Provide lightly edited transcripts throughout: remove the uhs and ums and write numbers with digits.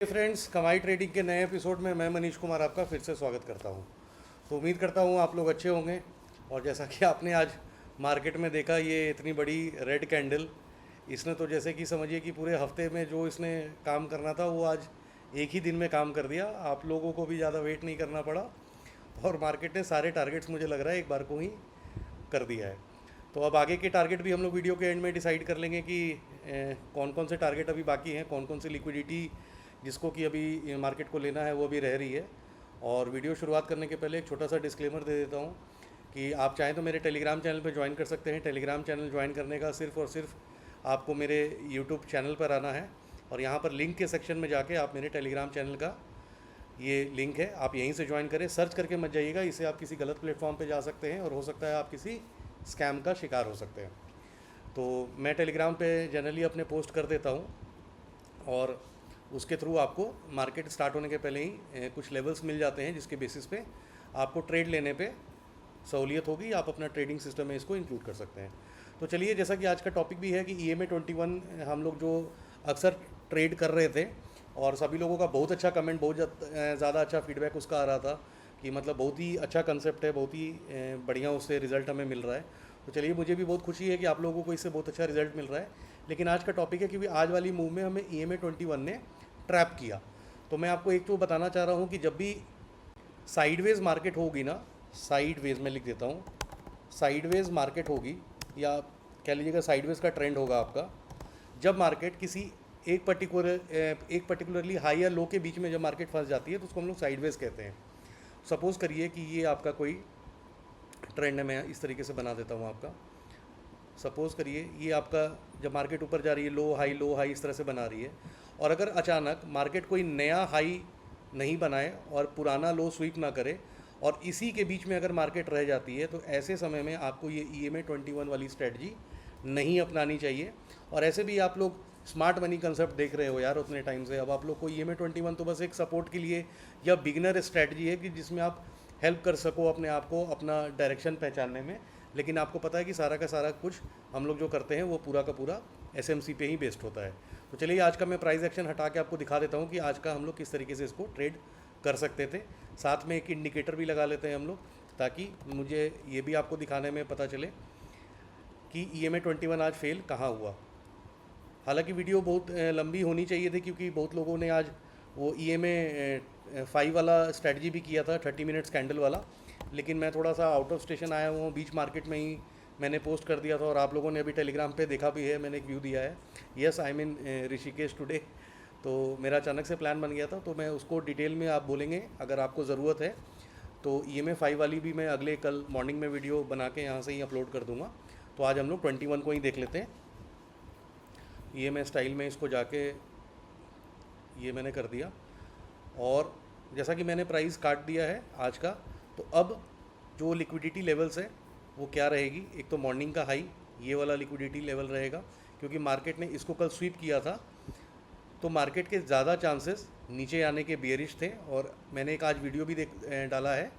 Friends, कमाई trading के नए एपिसोड में मैं मनीष कुमार आपका फिर से स्वागत करता हूं। तो उम्मीद करता हूं आप लोग अच्छे होंगे। और जैसा कि आपने आज मार्केट में देखा, ये इतनी बड़ी रेड कैंडल, इसने तो जैसे कि समझिए कि पूरे हफ्ते में जो इसने काम करना था वो आज एक ही दिन में काम कर दिया। आप लोगों को भी ज़्यादा वेट नहीं करना पड़ा और मार्केट ने सारे टारगेट्स, मुझे लग रहा है, एक बार को ही कर दिया है। तो अब आगे के टारगेट भी हम लोग वीडियो के एंड में डिसाइड कर लेंगे कि कौन कौन से टारगेट अभी बाकी हैं, कौन कौन सी लिक्विडिटी जिसको कि अभी मार्केट को लेना है वो भी रह रही है। और वीडियो शुरुआत करने के पहले एक छोटा सा डिस्क्लेमर दे देता हूँ कि आप चाहें तो मेरे टेलीग्राम चैनल पर ज्वाइन कर सकते हैं। टेलीग्राम चैनल ज्वाइन करने का सिर्फ़ और सिर्फ आपको मेरे यूट्यूब चैनल पर आना है और यहाँ पर लिंक के सेक्शन में जाके आप मेरे टेलीग्राम चैनल का ये लिंक है, आप यहीं से ज्वाइन करें। सर्च करके मत जाइएगा, इससे आप किसी गलत प्लेटफॉर्म पे जा सकते हैं और हो सकता है आप किसी स्कैम का शिकार हो सकते हैं। तो मैं टेलीग्राम पे जनरली अपने पोस्ट कर देता हूँ और उसके थ्रू आपको मार्केट स्टार्ट होने के पहले ही कुछ लेवल्स मिल जाते हैं जिसके बेसिस पे आपको ट्रेड लेने पे सहूलियत होगी। आप अपना ट्रेडिंग सिस्टम में इसको इंक्लूड कर सकते हैं। तो चलिए, जैसा कि आज का टॉपिक भी है कि EMA 21 हम लोग जो अक्सर ट्रेड कर रहे थे और सभी लोगों का बहुत अच्छा कमेंट, बहुत ज़्यादा अच्छा फीडबैक उसका आ रहा था कि मतलब बहुत ही अच्छा कंसेप्ट है, बहुत ही बढ़िया उससे रिज़ल्ट हमें मिल रहा है। तो चलिए, मुझे भी बहुत खुशी है कि आप लोगों को इससे बहुत अच्छा रिजल्ट मिल रहा है। लेकिन आज का टॉपिक है कि आज वाली मूव में हमें EMA 21 ने ट्रैप किया। तो मैं आपको एक तो बताना चाह रहा हूँ कि जब भी साइडवेज मार्केट होगी ना, साइडवेज में लिख देता हूँ, साइडवेज मार्केट होगी या कह लीजिएगा साइडवेज का ट्रेंड होगा आपका, जब मार्केट किसी एक पर्टिकुलरली हाई या लो के बीच में जब मार्केट फंस जाती है तो उसको हम लोग साइडवेज कहते हैं। सपोज़ करिए कि ये आपका कोई ट्रेंड है, मैं इस तरीके से बना देता हूँ आपका। सपोज़ करिए ये आपका जब मार्केट ऊपर जा रही है, लो हाई इस तरह से बना रही है, और अगर अचानक मार्केट कोई नया हाई नहीं बनाए और पुराना लो स्वीप ना करे और इसी के बीच में अगर मार्केट रह जाती है, तो ऐसे समय में आपको ये EMA 21 वाली स्ट्रेटजी नहीं अपनानी चाहिए। और ऐसे भी आप लोग स्मार्ट मनी कंसेप्ट देख रहे हो यार उतने टाइम से। अब आप लोग को EMA 21 तो बस एक सपोर्ट के लिए या बिगिनर स्ट्रेटजी है कि जिसमें आप हेल्प कर सको अपने आप को अपना डायरेक्शन पहचानने में। लेकिन आपको पता है कि सारा का सारा कुछ हम लोग जो करते हैं वो पूरा का पूरा SMC पे ही बेस्ड होता है। तो चलिए, आज का मैं प्राइस एक्शन हटा के आपको दिखा देता हूँ कि आज का हम लोग किस तरीके से इसको ट्रेड कर सकते थे। साथ में एक इंडिकेटर भी लगा लेते हैं हम लोग, ताकि मुझे ये भी आपको दिखाने में पता चले कि EMA 21 आज फेल कहाँ हुआ। हालांकि वीडियो बहुत लंबी होनी चाहिए थी क्योंकि बहुत लोगों ने आज वो EMA 5 वाला स्ट्रेटजी भी किया था, 30 मिनट्स कैंडल वाला। लेकिन मैं थोड़ा सा आउट ऑफ स्टेशन आया हुआ हूँ, बीच मार्केट में ही मैंने पोस्ट कर दिया था और आप लोगों ने अभी टेलीग्राम पे देखा भी है, मैंने एक व्यू दिया है। Yes, I mean Rishikesh today. तो मेरा अचानक से प्लान बन गया था, तो मैं उसको डिटेल में आप बोलेंगे अगर आपको ज़रूरत है तो EMA 5 वाली भी मैं अगले कल मॉर्निंग में वीडियो बना के यहाँ से ही अपलोड कर दूँगा। तो आज हम लोग 21 को ही देख लेते हैं। EMA स्टाइल में इसको जाके ये मैंने कर दिया और जैसा कि मैंने प्राइस काट दिया है आज का। तो अब जो लिक्विडिटी लेवल्स है वो क्या रहेगी, एक तो मॉर्निंग का हाई ये वाला लिक्विडिटी लेवल रहेगा, क्योंकि मार्केट ने इसको कल स्वीप किया था तो मार्केट के ज़्यादा चांसेस नीचे आने के बेयरिश थे। और मैंने एक आज वीडियो भी डाला है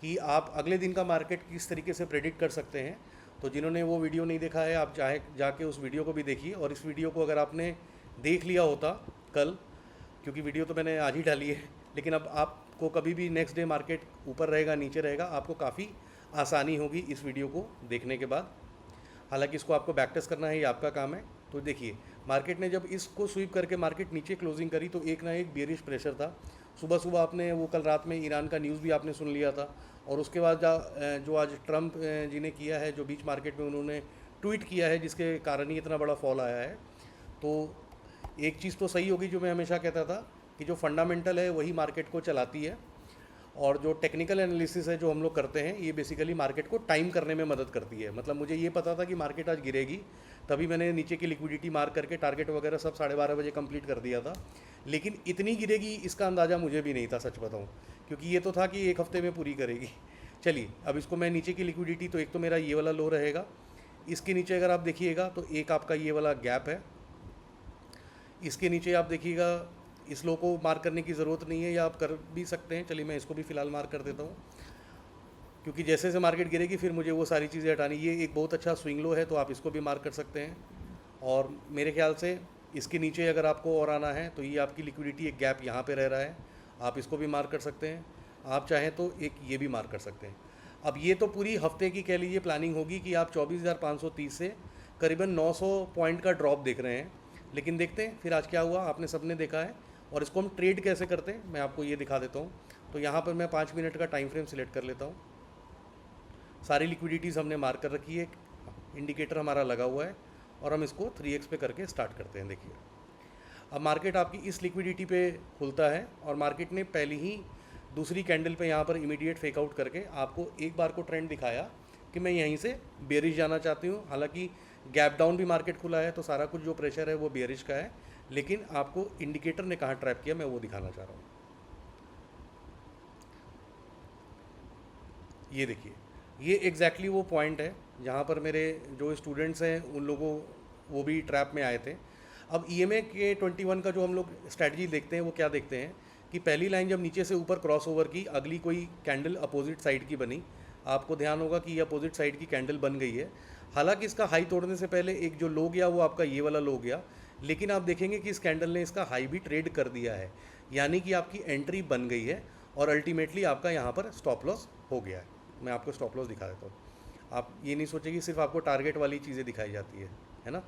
कि आप अगले दिन का मार्केट किस तरीके से प्रेडिक्ट कर सकते हैं। तो जिन्होंने वो वीडियो नहीं देखा है, आप चाहे जाके उस वीडियो को भी देखिए। और इस वीडियो को अगर आपने देख लिया होता कल, क्योंकि वीडियो तो मैंने आज ही डाली है, लेकिन अब आपको कभी भी नेक्स्ट डे मार्केट ऊपर रहेगा नीचे रहेगा, आपको काफ़ी आसानी होगी इस वीडियो को देखने के बाद। हालांकि इसको आपको बैक टेस्ट करना है, ये आपका काम है। तो देखिए, मार्केट ने जब इसको स्वीप करके मार्केट नीचे क्लोजिंग करी तो एक ना एक बेरिश प्रेशर था। सुबह सुबह आपने वो कल रात में ईरान का न्यूज़ भी आपने सुन लिया था, और उसके बाद जो आज ट्रंप जी ने किया है, जो बीच मार्केट में उन्होंने ट्वीट किया है, जिसके कारण ही इतना बड़ा फॉल आया है। तो एक चीज़ तो सही होगी जो मैं हमेशा कहता था कि जो फंडामेंटल है वही मार्केट को चलाती है, और जो टेक्निकल एनालिसिस है जो हम लोग करते हैं ये बेसिकली मार्केट को टाइम करने में मदद करती है। मतलब मुझे ये पता था कि मार्केट आज गिरेगी, तभी मैंने नीचे की लिक्विडिटी मार्क करके टारगेट वगैरह सब 12:30 बजे कंप्लीट कर दिया था। लेकिन इतनी गिरेगी इसका अंदाज़ा मुझे भी नहीं था, सच बताऊँ, क्योंकि ये तो था कि एक हफ्ते में पूरी करेगी। चलिए, अब इसको मैं नीचे की लिक्विडिटी, तो एक तो मेरा ये वाला लो रहेगा, इसके नीचे अगर आप देखिएगा तो एक आपका ये वाला गैप है, इसके नीचे आप देखिएगा इस लो को मार्क करने की ज़रूरत नहीं है, या आप कर भी सकते हैं। चलिए, मैं इसको भी फ़िलहाल मार्क कर देता हूँ, क्योंकि जैसे जैसे मार्केट गिरेगी फिर मुझे वो सारी चीज़ें हटानी। ये एक बहुत अच्छा स्विंग लो है, तो आप इसको भी मार्क कर सकते हैं। और मेरे ख्याल से इसके नीचे अगर आपको और आना है तो ये आपकी लिक्विडिटी एक गैप यहाँ पे रह रहा है, आप इसको भी मार्क कर सकते हैं। आप चाहें तो एक ये भी मार्क कर सकते हैं। अब ये तो पूरी हफ्ते की कह लीजिए प्लानिंग होगी कि आप 24,530 से करीबन 900 पॉइंट का ड्रॉप देख रहे हैं। लेकिन देखते हैं फिर आज क्या हुआ, आपने सबने देखा है। और इसको हम ट्रेड कैसे करते हैं मैं आपको ये दिखा देता हूँ। तो यहाँ पर मैं 5 मिनट का टाइम फ्रेम सिलेक्ट कर लेता हूँ। सारी लिक्विडिटीज़ हमने मार्क कर रखी है, इंडिकेटर हमारा लगा हुआ है और हम इसको 3x पे करके स्टार्ट करते हैं। देखिए अब मार्केट आपकी इस लिक्विडिटी पे खुलता है और मार्केट ने पहली ही दूसरी कैंडल पे यहाँ पर इमीडिएट फेक आउट करके आपको एक बार को ट्रेंड दिखाया कि मैं यहीं से बेरिश जाना चाहती हूँ। हालांकि गैप डाउन भी मार्केट खुला है तो सारा कुछ जो प्रेशर है वो बेरिश का है, लेकिन आपको इंडिकेटर ने कहाँ ट्रैप किया मैं वो दिखाना चाह रहा हूँ। ये देखिए ये एग्जैक्टली वो पॉइंट है जहाँ पर मेरे जो स्टूडेंट्स हैं उन लोगों वो भी ट्रैप में आए थे। अब EMA के 21 का जो हम लोग स्ट्रैटेजी देखते हैं वो क्या देखते हैं कि पहली लाइन जब नीचे से ऊपर क्रॉस ओवर की, अगली कोई कैंडल अपोजिट साइड की बनी, आपको ध्यान होगा कि ये अपोजिट साइड की कैंडल बन गई है। हालांकि इसका हाई तोड़ने से पहले एक जो लो गया वो आपका ये वाला लो गया, लेकिन आप देखेंगे कि इस कैंडल ने इसका हाई भी ट्रेड कर दिया है, यानी कि आपकी एंट्री बन गई है और अल्टीमेटली आपका यहाँ पर स्टॉप लॉस हो गया है। मैं आपको स्टॉप लॉस दिखा देता हूँ। आप ये नहीं सोचें कि सिर्फ आपको टारगेट वाली चीज़ें दिखाई जाती है ना।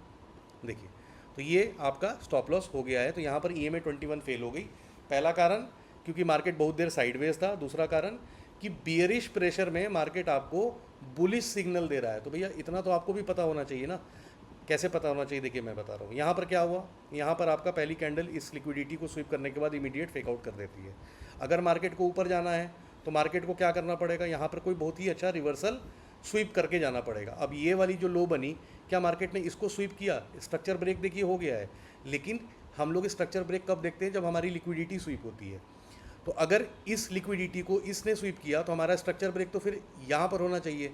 देखिए तो ये आपका स्टॉप लॉस हो गया है। तो यहाँ पर EMA 21 फेल हो गई। पहला कारण क्योंकि मार्केट बहुत देर साइडवेज था, दूसरा कारण कि बियरिश प्रेशर में मार्केट आपको बुलिश सिग्नल दे रहा है। तो भैया इतना तो आपको भी पता होना चाहिए ना। कैसे पता होना चाहिए, देखिए मैं बता रहा हूँ। यहाँ पर क्या हुआ, यहाँ पर आपका पहली कैंडल इस लिक्विडिटी को स्वीप करने के बाद इमीडिएट फेक आउट कर देती है। अगर मार्केट को ऊपर जाना है तो मार्केट को क्या करना पड़ेगा, यहाँ पर कोई बहुत ही अच्छा रिवर्सल स्वीप करके जाना पड़ेगा। अब ये वाली जो लो बनी, क्या मार्केट ने इसको स्वीप किया, स्ट्रक्चर ब्रेक देखिए हो गया है। लेकिन हम लोग स्ट्रक्चर ब्रेक कब देखते हैं, जब हमारी लिक्विडिटी स्वीप होती है। तो अगर इस लिक्विडिटी को इसने स्वीप किया तो हमारा स्ट्रक्चर ब्रेक तो फिर यहाँ पर होना चाहिए,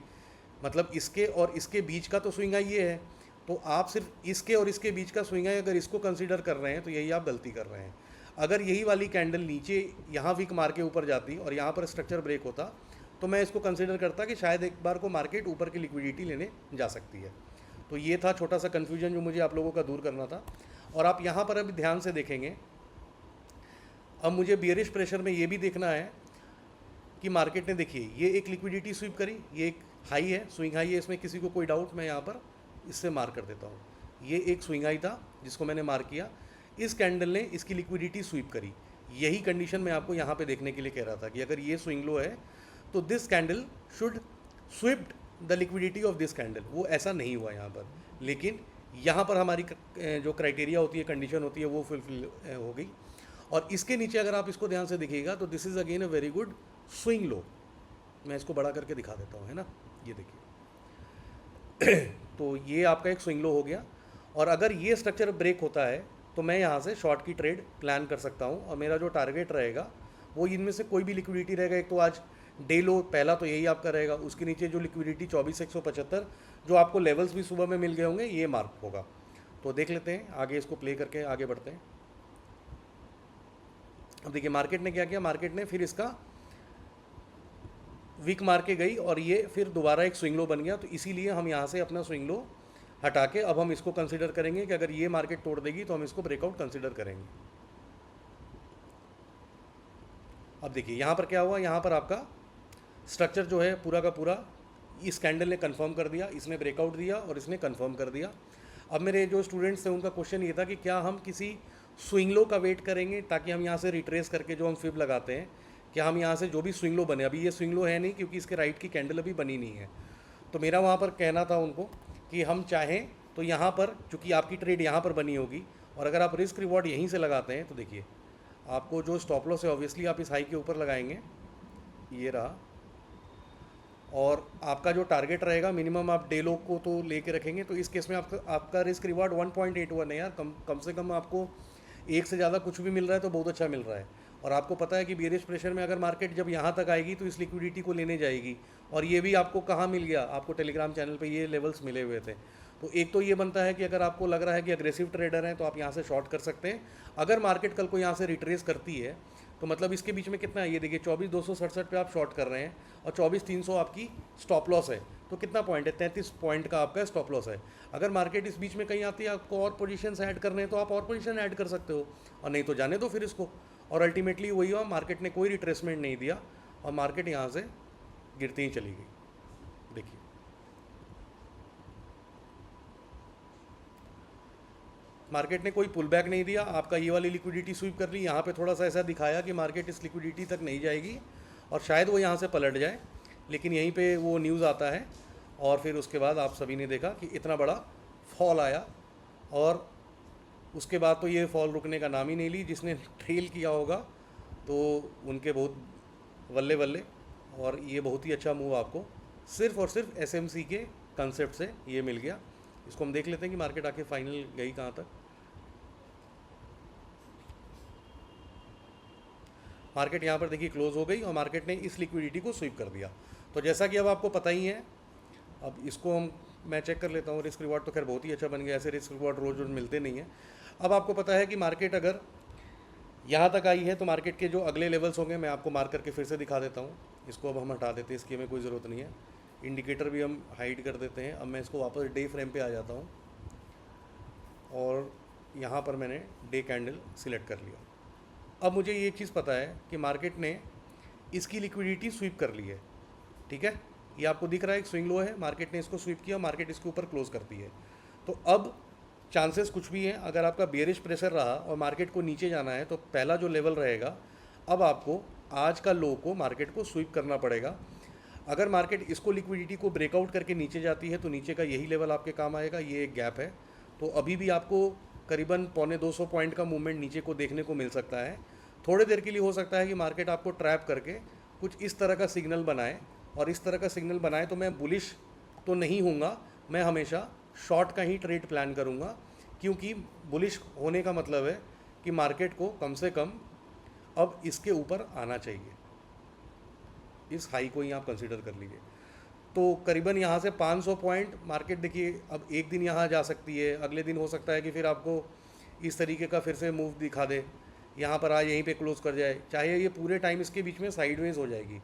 मतलब इसके और इसके बीच का तो स्विंग आई ये है। तो आप सिर्फ इसके और इसके बीच का स्विंग आई अगर इसको कंसीडर कर रहे हैं तो यही आप गलती कर रहे हैं। अगर यही वाली कैंडल नीचे यहाँ विक मार के ऊपर जाती और यहाँ पर स्ट्रक्चर ब्रेक होता तो मैं इसको कंसीडर करता कि शायद एक बार को मार्केट ऊपर की लिक्विडिटी लेने जा सकती है। तो ये था छोटा सा कन्फ्यूजन जो मुझे आप लोगों का दूर करना था। और आप यहाँ पर अभी ध्यान से देखेंगे, अब मुझे बियरिश प्रेशर में ये भी देखना है कि मार्केट ने, देखिए ये एक लिक्विडिटी स्वीप करी, ये एक हाई है, स्विंग हाई है, इसमें किसी को कोई डाउट, मैं यहाँ पर इससे मार्क कर देता हूँ। ये एक स्विंग हाई था जिसको मैंने मार्क किया, इस कैंडल ने इसकी लिक्विडिटी स्वीप करी। यही कंडीशन मैं आपको यहाँ पे देखने के लिए कह रहा था कि अगर ये स्विंग लो है तो this candle should swept the liquidity of this candle. वो ऐसा नहीं हुआ यहाँ पर, लेकिन यहाँ पर हमारी जो क्राइटेरिया होती है, कंडीशन होती है, वो फुलफिल हो गई। और इसके नीचे अगर आप इसको ध्यान से देखिएगा तो this is again a very good swing low. मैं इसको बड़ा करके दिखा देता हूँ, है ना, ये देखिए। तो ये आपका एक स्विंग लो हो गया। और अगर ये स्ट्रक्चर ब्रेक होता है तो मैं यहाँ से शॉर्ट की ट्रेड प्लान कर सकता हूँ और मेरा जो टारगेट रहेगा वो इनमें से कोई भी लिक्विडिटी रहेगा। एक तो आज डे लो पहला तो यही आपका रहेगा, उसके नीचे जो लिक्विडिटी 24,175 जो आपको लेवल्स भी सुबह में मिल गए होंगे, ये मार्क होगा। तो देख लेते हैं आगे, इसको प्ले करके आगे बढ़ते हैं। अब देखिए मार्केट ने क्या किया, मार्केट ने फिर इसका वीक मार के गई और ये फिर दोबारा एक स्विंग लो बन गया। तो इसीलिए हम यहाँ से अपना स्विंग लो हटा के अब हम इसको कंसीडर करेंगे कि अगर ये मार्केट तोड़ देगी तो हम इसको ब्रेकआउट कंसीडर करेंगे। अब देखिए यहाँ पर क्या हुआ, यहाँ पर आपका स्ट्रक्चर जो है पूरा का पूरा इस कैंडल ने कंफर्म कर दिया, इसने ब्रेकआउट दिया और इसने कंफर्म कर दिया। अब मेरे जो स्टूडेंट्स थे उनका क्वेश्चन ये था कि क्या हम किसी स्विंग लो का वेट करेंगे ताकि हम यहाँ से रिट्रेस करके जो हम फिब लगाते हैं, क्या हम यहाँ से जो भी स्विंग लो बने, अभी ये स्विंग लो है नहीं क्योंकि इसके राइट की कैंडल अभी बनी नहीं है। तो मेरा वहाँ पर कहना था उनको कि हम चाहें तो यहाँ पर, चूँकि आपकी ट्रेड यहाँ पर बनी होगी और अगर आप रिस्क रिवॉर्ड यहीं से लगाते हैं तो देखिए आपको जो स्टॉप लॉस है ऑब्वियसली आप इस हाई के ऊपर लगाएंगे, ये रहा। और आपका जो टारगेट रहेगा मिनिमम आप डे लो को तो लेके रखेंगे। तो इस केस में आपका रिस्क रिवार्ड 1.81 है यार। कम से कम आपको एक से ज़्यादा कुछ भी मिल रहा है तो बहुत अच्छा मिल रहा है। और आपको पता है कि बियरिश प्रेशर में अगर मार्केट जब यहाँ तक आएगी तो इस लिक्विडिटी को लेने जाएगी। और ये भी आपको कहाँ मिल गया, आपको टेलीग्राम चैनल पे ये लेवल्स मिले हुए थे। तो एक तो ये बनता है कि अगर आपको लग रहा है कि अग्रेसिव ट्रेडर हैं तो आप यहाँ से शॉर्ट कर सकते हैं। अगर मार्केट कल को यहाँ से रिट्रेस करती है तो मतलब इसके बीच में कितना है, ये देखिए 24,267 पे आप शॉर्ट कर रहे हैं और 24,300 आपकी स्टॉप लॉस है। तो कितना पॉइंट है, 33 पॉइंट का आपका स्टॉप लॉस है। अगर मार्केट इस बीच में कहीं आती है, आपको और पोजीशंस ऐड करने हैं तो आप और पोजीशन ऐड कर सकते हो, और नहीं तो जाने दो फिर इसको। और अल्टीमेटली वही हुआ, मार्केट ने कोई रिट्रेसमेंट नहीं दिया और मार्केट यहाँ से गिरती ही चली गई। देखिए मार्केट ने कोई पुल बैक नहीं दिया, आपका ये वाली लिक्विडिटी स्वीप कर ली। यहाँ पे थोड़ा सा ऐसा दिखाया कि मार्केट इस लिक्विडिटी तक नहीं जाएगी और शायद वो यहाँ से पलट जाए, लेकिन यहीं पे वो न्यूज़ आता है और फिर उसके बाद आप सभी ने देखा कि इतना बड़ा फॉल आया और उसके बाद तो ये फॉल रुकने का नाम ही नहीं ली। जिसने ट्रेल किया होगा तो उनके बहुत वल्ले वल्ले, और ये बहुत ही अच्छा मूव आपको सिर्फ और सिर्फ एसएमसी के कंसेप्ट से ये मिल गया। इसको हम देख लेते हैं कि मार्केट आके फाइनल गई कहाँ तक। मार्केट यहाँ पर देखिए क्लोज हो गई और मार्केट ने इस लिक्विडिटी को स्वीप कर दिया। तो जैसा कि अब आपको पता ही है, अब इसको मैं चेक कर लेता हूँ। रिस्क रिवॉर्ड तो खैर बहुत ही अच्छा बन गया, ऐसे रिस्क रिवॉर्ड रोज रोज मिलते नहीं हैं। अब आपको पता है कि मार्केट अगर यहाँ तक आई है तो मार्केट के जो अगले लेवल्स होंगे मैं आपको मार्क करके फिर से दिखा देता हूँ। इसको अब हम हटा देते हैं, इसकी हमें कोई ज़रूरत नहीं है। इंडिकेटर भी हम हाइड कर देते हैं। अब मैं इसको वापस डे फ्रेम पे आ जाता हूँ और यहाँ पर मैंने डे कैंडल सिलेक्ट कर लिया। अब मुझे ये चीज़ पता है कि मार्केट ने इसकी लिक्विडिटी स्वीप कर ली है, ठीक है। ये आपको दिख रहा है एक स्विंग लो है, मार्केट ने इसको स्वीप किया, मार्केट इसके ऊपर क्लोज करती है। तो अब चांसेस कुछ भी हैं, अगर आपका बेयरिश प्रेशर रहा और मार्केट को नीचे जाना है तो पहला जो लेवल रहेगा, अब आपको आज का लो को मार्केट को स्वीप करना पड़ेगा। अगर मार्केट इसको लिक्विडिटी को ब्रेकआउट करके नीचे जाती है तो नीचे का यही लेवल आपके काम आएगा, ये एक गैप है। तो अभी भी आपको करीबन 250 पॉइंट का मूवमेंट नीचे को देखने को मिल सकता है। थोड़ी देर के लिए हो सकता है कि मार्केट आपको ट्रैप करके कुछ इस तरह का सिग्नल बनाए, और इस तरह का सिग्नल बनाए तो मैं बुलिश तो नहीं हूँगा, मैं हमेशा शॉर्ट का ही ट्रेड प्लान करूँगा, क्योंकि बुलिश होने का मतलब है कि मार्केट को कम से कम अब इसके ऊपर आना चाहिए। इस हाई को ही आप कंसिडर कर लीजिए। तो करीबन यहाँ से 500 पॉइंट मार्केट देखिए, अब एक दिन यहाँ जा सकती है, अगले दिन हो सकता है कि फिर आपको इस तरीके का फिर से मूव दिखा दे, यहाँ पर आज यहीं पे क्लोज कर जाए, चाहे ये पूरे टाइम इसके बीच में साइडवेज हो जाएगी।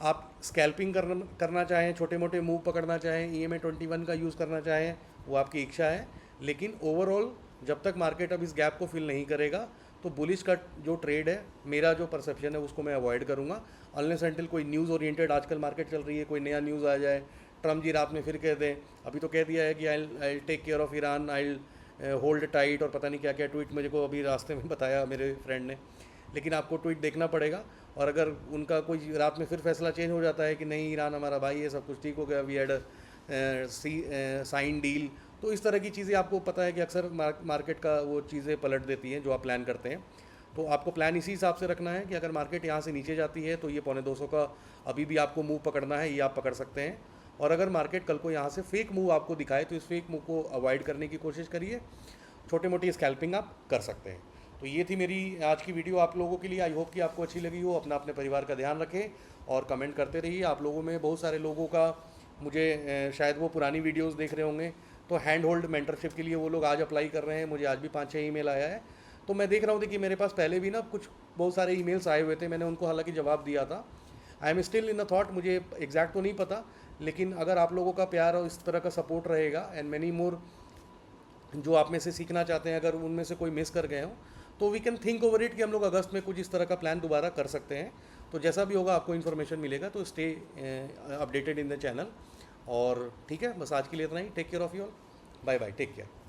आप स्कैल्पिंग करना चाहें, छोटे मोटे मूव पकड़ना चाहें, EMA 21 का यूज़ करना चाहें, वो आपकी इच्छा है। लेकिन ओवरऑल जब तक मार्केट अब इस गैप को फिल नहीं करेगा तो बुलिश का जो ट्रेड है, मेरा जो परसेप्शन है, उसको मैं अवॉइड करूँगा अनलेस अनटिल कोई न्यूज़ ओरिएंटेड आजकल मार्केट चल रही है, कोई नया न्यूज़ आ जाए, ट्रम्प जी रात में फिर कह दें। अभी तो कह दिया है कि I take care of Iran, I hold tight, और पता नहीं क्या क्या ट्वीट मुझे को अभी रास्ते में बताया मेरे फ्रेंड ने। लेकिन आपको ट्वीट देखना पड़ेगा, और अगर उनका कोई रात में फिर फैसला चेंज हो जाता है कि नहीं ईरान हमारा भाई है, सब कुछ ठीक हो गया, वी हैड साइन डील, तो इस तरह की चीज़ें आपको पता है कि अक्सर मार्केट का वो चीज़ें पलट देती हैं जो आप प्लान करते हैं। तो आपको प्लान इसी हिसाब से रखना है कि अगर मार्केट यहाँ से नीचे जाती है तो ये 250 का अभी भी आपको मूव पकड़ना है, ये आप पकड़ सकते हैं। और अगर मार्केट कल को यहाँ से फेक मूव आपको दिखाए तो इस फेक मूव को अवॉइड करने की कोशिश करिए, छोटे मोटी स्कैल्पिंग आप कर सकते हैं। तो ये थी मेरी आज की वीडियो आप लोगों के लिए। आई होप कि आपको अच्छी लगी हो। अपना अपने परिवार का ध्यान रखें और कमेंट करते रहिए। आप लोगों में बहुत सारे लोगों का मुझे शायद वो पुरानी वीडियोस देख रहे होंगे, तो हैंड होल्ड मेंटरशिप के लिए वो लोग आज अप्लाई कर रहे हैं। मुझे आज भी 5-6 ईमेल आया है, तो मैं देख रहा हूँ। देखिए मेरे पास पहले भी ना कुछ बहुत सारे ईमेल्स आए हुए थे, मैंने उनको हालांकि जवाब दिया था। I am still in a thought, मुझे एग्जैक्ट तो नहीं पता, लेकिन अगर आप लोगों का प्यार और इस तरह का सपोर्ट रहेगा एंड मैनी मोर जो आप में से सीखना चाहते हैं, अगर उनमें से कोई मिस कर गए हो तो we can think over it कि हम लोग अगस्त में कुछ इस तरह का प्लान दोबारा कर सकते हैं। तो जैसा भी होगा आपको इन्फॉर्मेशन मिलेगा, तो stay updated in the channel. और ठीक है, बस आज के लिए इतना ही। Take care of you all, bye bye, take care.